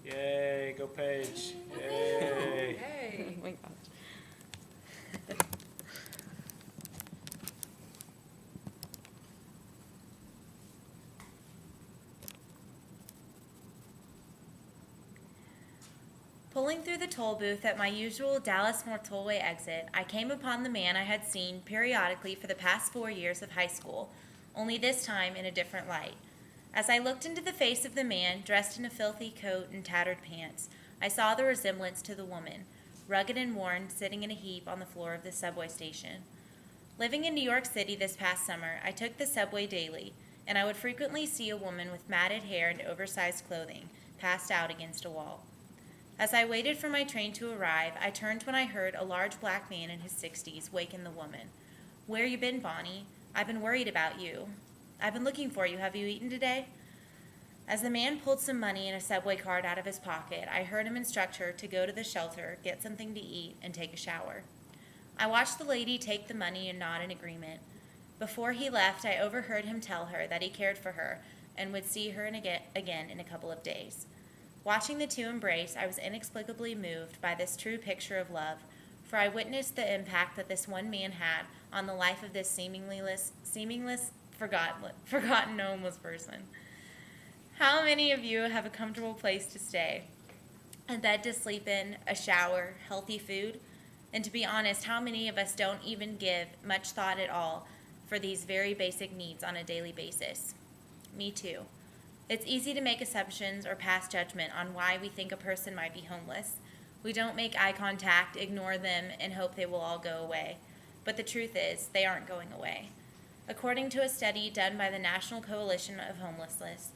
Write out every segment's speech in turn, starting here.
Yay, go Paige. Yay. Hey. Oh my gosh. Pulling through the toll booth at my usual Dallas North Tollway exit, I came upon the man I had seen periodically for the past 4 years of high school, only this time in a different light. As I looked into the face of the man, dressed in a filthy coat and tattered pants, I saw the resemblance to the woman, rugged and worn, sitting in a heap on the floor of the subway station. Living in New York City this past summer, I took the subway daily, and I would frequently see a woman with matted hair and oversized clothing, passed out against a wall. As I waited for my train to arrive, I turned when I heard a large black man in his 60s waken the woman. "Where you been, Bonnie? I've been worried about you. I've been looking for you. Have you eaten today?" As the man pulled some money and a subway card out of his pocket, I heard him instruct her to go to the shelter, get something to eat, and take a shower. I watched the lady take the money and nod in agreement. Before he left, I overheard him tell her that he cared for her and would see her again in a couple of days. Watching the two embrace, I was inexplicably moved by this true picture of love, for I witnessed the impact that this one man had on the life of this seemingly forgotten homeless person. How many of you have a comfortable place to stay, a bed to sleep in, a shower, healthy food? And to be honest, how many of us don't even give much thought at all for these very basic needs on a daily basis? Me too. It's easy to make assumptions or pass judgment on why we think a person might be homeless. We don't make eye contact, ignore them, and hope they will all go away. But the truth is, they aren't going away. According to a study done by the National Coalition of Homelessness,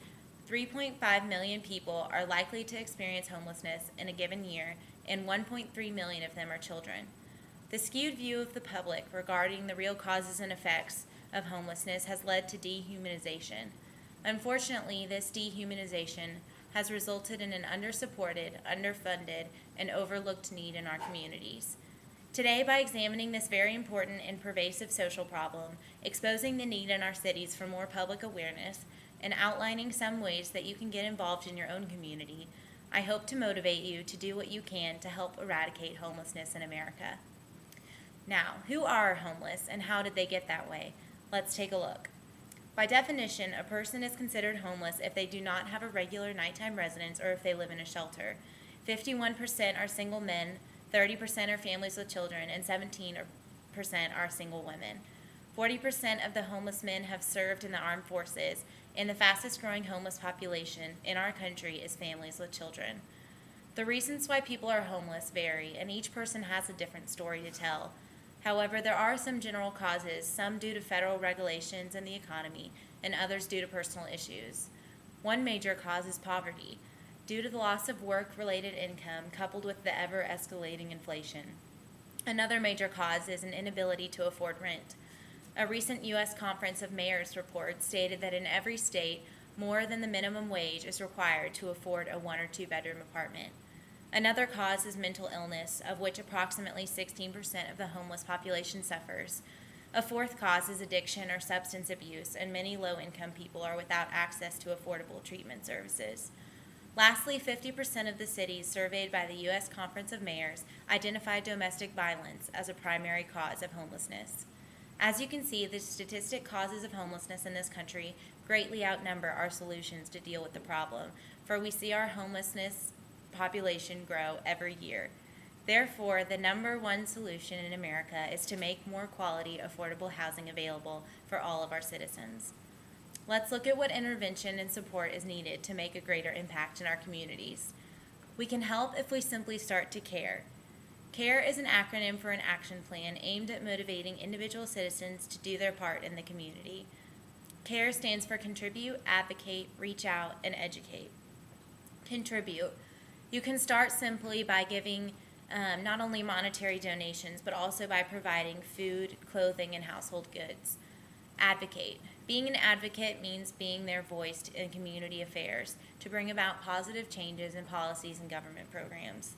3.5 million people are likely to experience homelessness in a given year, and 1.3 million of them are children. The skewed view of the public regarding the real causes and effects of homelessness has led to dehumanization. Unfortunately, this dehumanization has resulted in an undersupported, underfunded, and overlooked need in our communities. Today, by examining this very important and pervasive social problem, exposing the need in our cities for more public awareness, and outlining some ways that you can get involved in your own community, I hope to motivate you to do what you can to help eradicate homelessness in America. Now, who are homeless and how did they get that way? Let's take a look. By definition, a person is considered homeless if they do not have a regular nighttime residence or if they live in a shelter. 51% are single men, 30% are families with children, and 17% are single women. 40% of the homeless men have served in the armed forces, and the fastest growing homeless population in our country is families with children. The reasons why people are homeless vary, and each person has a different story to tell. However, there are some general causes, some due to federal regulations and the economy, and others due to personal issues. One major cause is poverty, due to the loss of work-related income coupled with the ever-escalating inflation. Another major cause is an inability to afford rent. A recent U.S. Conference of Mayors report stated that in every state, more than the minimum wage is required to afford a 1 or 2 bedroom apartment. Another cause is mental illness, of which approximately 16% of the homeless population suffers. A fourth cause is addiction or substance abuse, and many low-income people are without access to affordable treatment services. Lastly, 50% of the cities surveyed by the U.S. Conference of Mayors identified domestic violence as a primary cause of homelessness. As you can see, the statistic causes of homelessness in this country greatly outnumber our solutions to deal with the problem, for we see our homelessness population grow every year. Therefore, the number one solution in America is to make more quality, affordable housing available for all of our citizens. Let's look at what intervention and support is needed to make a greater impact in our communities. We can help if we simply start to care. CARE is an acronym for an action plan aimed at motivating individual citizens to do their part in the community. CARE stands for contribute, advocate, reach out, and educate. Contribute. You can start simply by giving not only monetary donations, but also by providing food, clothing, and household goods. Advocate. Being an advocate means being their voice in community affairs to bring about positive changes in policies and government programs.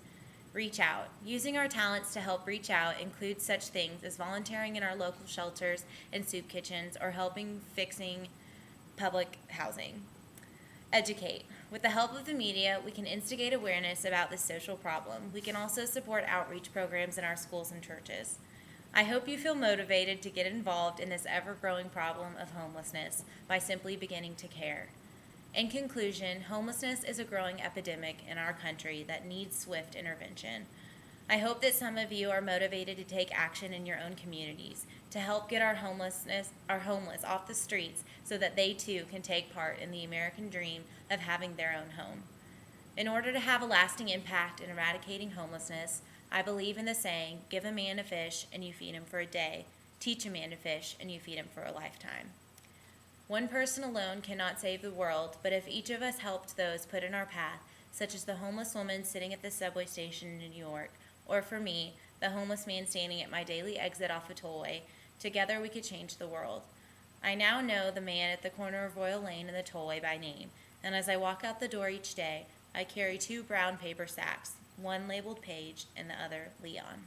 Reach out. Using our talents to help reach out includes such things as volunteering in our local shelters and soup kitchens or helping fixing public housing. Educate. With the help of the media, we can instigate awareness about this social problem. We can also support outreach programs in our schools and churches. I hope you feel motivated to get involved in this ever-growing problem of homelessness by simply beginning to care. In conclusion, homelessness is a growing epidemic in our country that needs swift intervention. I hope that some of you are motivated to take action in your own communities to help get our homeless off the streets so that they too can take part in the American dream of having their own home. In order to have a lasting impact in eradicating homelessness, I believe in the saying, give a man a fish and you feed him for a day, teach a man to fish and you feed him for a lifetime. One person alone cannot save the world, but if each of us helped those put in our path, such as the homeless woman sitting at the subway station in New York, or for me, the homeless man standing at my daily exit off a tollway, together we could change the world. I now know the man at the corner of Royal Lane and the tollway by name, and as I walk out the door each day, I carry 2 brown paper sacks, one labeled Paige and the other Leon.